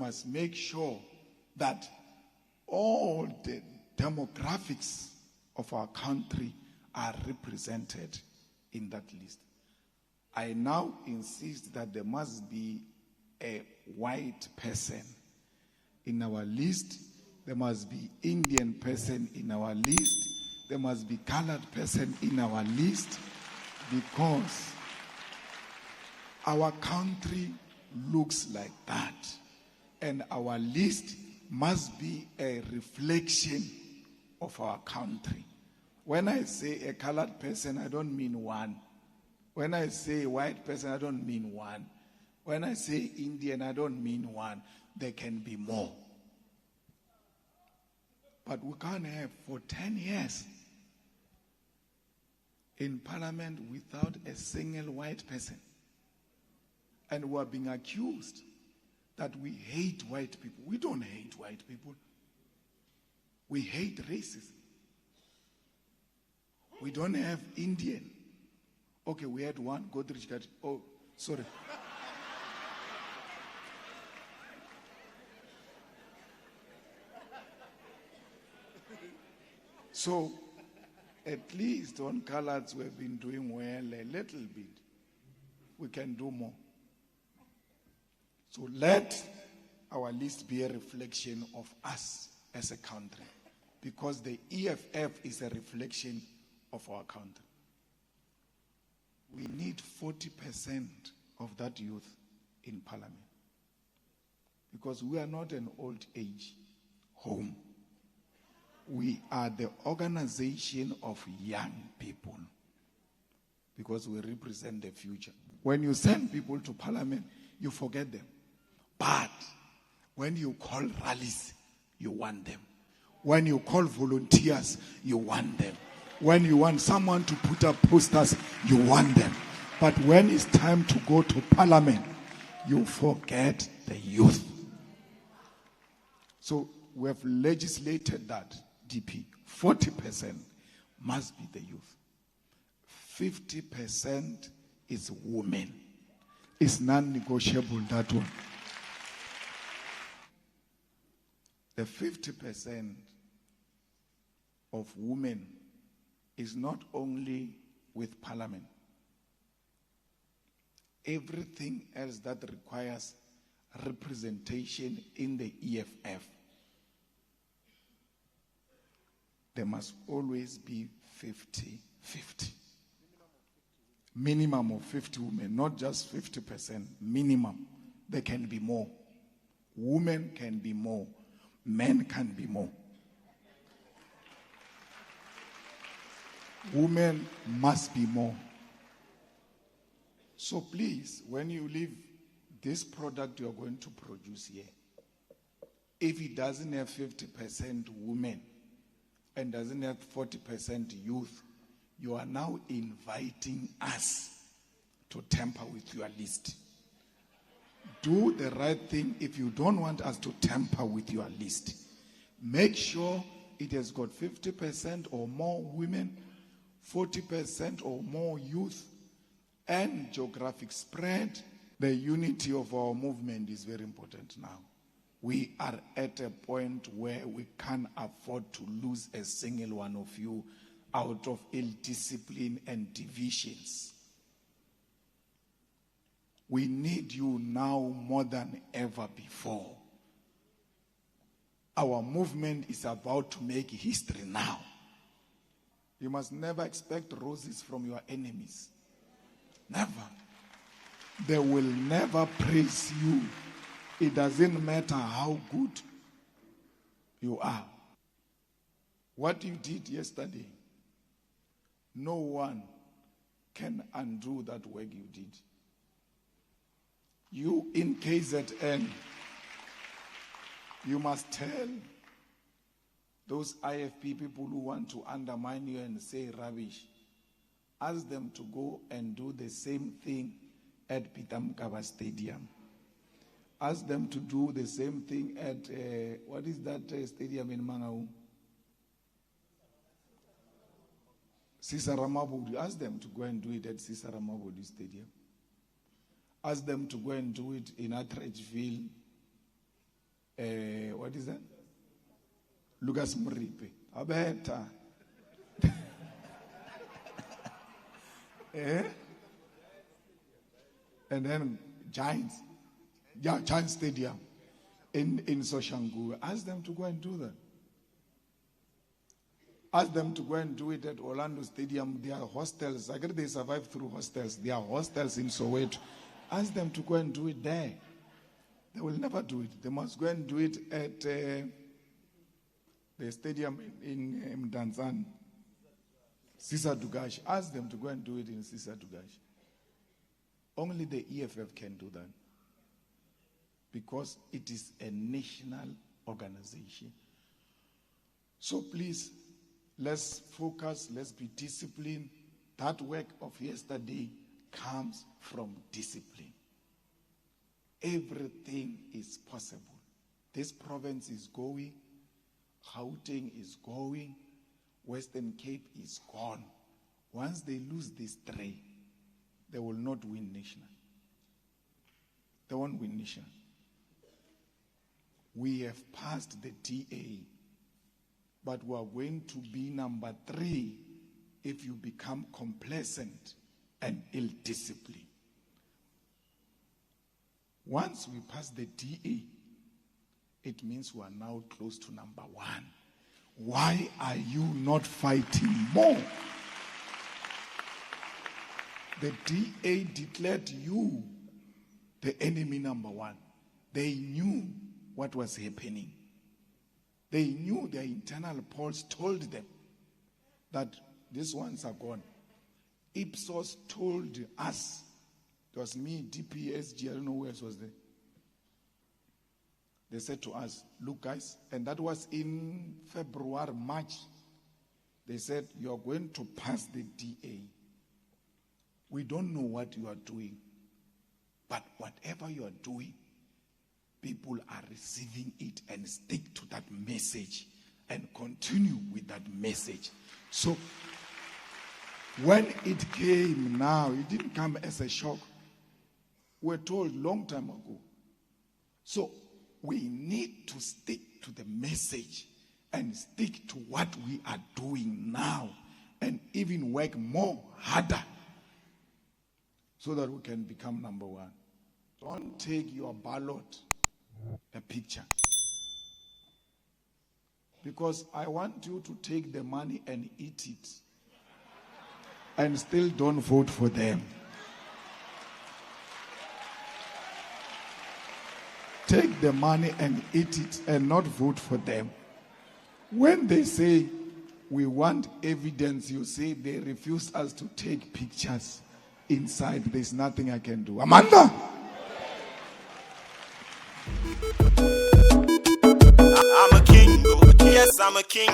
must make sure that all the demographics of our country are represented in that list. I now insist that there must be a white person in our list. There must be Indian person in our list. There must be colored person in our list, because our country looks like that. And our list must be a reflection of our country. When I say a colored person, I don't mean one. When I say white person, I don't mean one. When I say Indian, I don't mean one. There can be more. But we can't have for 10 years in parliament without a single white person. And we are being accused that we hate white people. We don't hate white people. We hate racism. We don't have Indian. Okay, we had one, Godrich got, oh, sorry. So, at least on coloreds we've been doing well a little bit. We can do more. So let our list be a reflection of us as a country, because the EFF is a reflection of our country. We need 40% of that youth in parliament, because we are not an old age home. We are the organization of young people, because we represent the future. When you send people to parliament, you forget them. But when you call rallies, you want them. When you call volunteers, you want them. When you want someone to put up posters, you want them. But when it's time to go to parliament, you forget the youth. So we have legislated that, DP, 40% must be the youth. 50% is women. It's non-negotiable, that one. The 50% of women is not only with parliament. Everything else that requires representation in the EFF, there must always be 50-50. Minimum of 50 women, not just 50%, minimum. There can be more. Women can be more. Men can be more. Women must be more. So please, when you leave this product you're going to produce here, if it doesn't have 50% women and doesn't have 40% youth, you are now inviting us to tamper with your list. Do the right thing if you don't want us to tamper with your list. Make sure it has got 50% or more women, 40% or more youth, and geographic spread. The unity of our movement is very important now. We are at a point where we can't afford to lose a single one of you out of ill-discipline and divisions. We need you now more than ever before. Our movement is about to make history now. You must never expect roses from your enemies. Never. They will never praise you. It doesn't matter how good you are. What you did yesterday, no one can undo that work you did. You in KZN, you must tell those IFP people who want to undermine you and say rubbish, ask them to go and do the same thing at Pitamkaba Stadium. Ask them to do the same thing at, what is that stadium in Mangaung? Sisaramabudi. Ask them to go and do it at Sisaramabudi Stadium. Ask them to go and do it in Atteridgeville. what is that? Lucas Muripe. Abeta. And then Giants. Yeah, Giant Stadium in Soshanguve. Ask them to go and do that. Ask them to go and do it at Orlando Stadium. There are hostels. I guess they survive through hostels. There are hostels in Soweto. Ask them to go and do it there. They will never do it. They must go and do it at the stadium in Mdantsane. Sisa Dugash. Ask them to go and do it in Sisa Dugash. Only the EFF can do that. Because it is a national organization. So please, let's focus, let's be disciplined. That work of yesterday comes from discipline. Everything is possible. This province is going, Gauteng is going, Western Cape is gone. Once they lose these three, they will not win national. They won't win national. We have passed the DA, but we are going to be number 3 if you become complacent and ill-disciplined. Once we pass the DA, it means we are now close to number 1. Why are you not fighting more? The DA declared you the enemy number 1. They knew what was happening. They knew their internal polls told them that these ones are gone. Ipsos told us, it was me, DPSG, I don't know who else was there. They said to us, look guys, and that was in February, March. They said, you are going to pass the DA. We don't know what you are doing, but whatever you are doing, people are receiving it and stick to that message and continue with that message. So when it came now, it didn't come as a shock. We were told long time ago. So we need to stick to the message and stick to what we are doing now and even work more harder so that we can become number 1. Don't take your ballot a picture. Because I want you to take the money and eat it and still don't vote for them. Take the money and eat it and not vote for them. When they say we want evidence, you say they refuse us to take pictures inside. There's nothing I can do. Amanda! I'm a king, yes, I'm a king.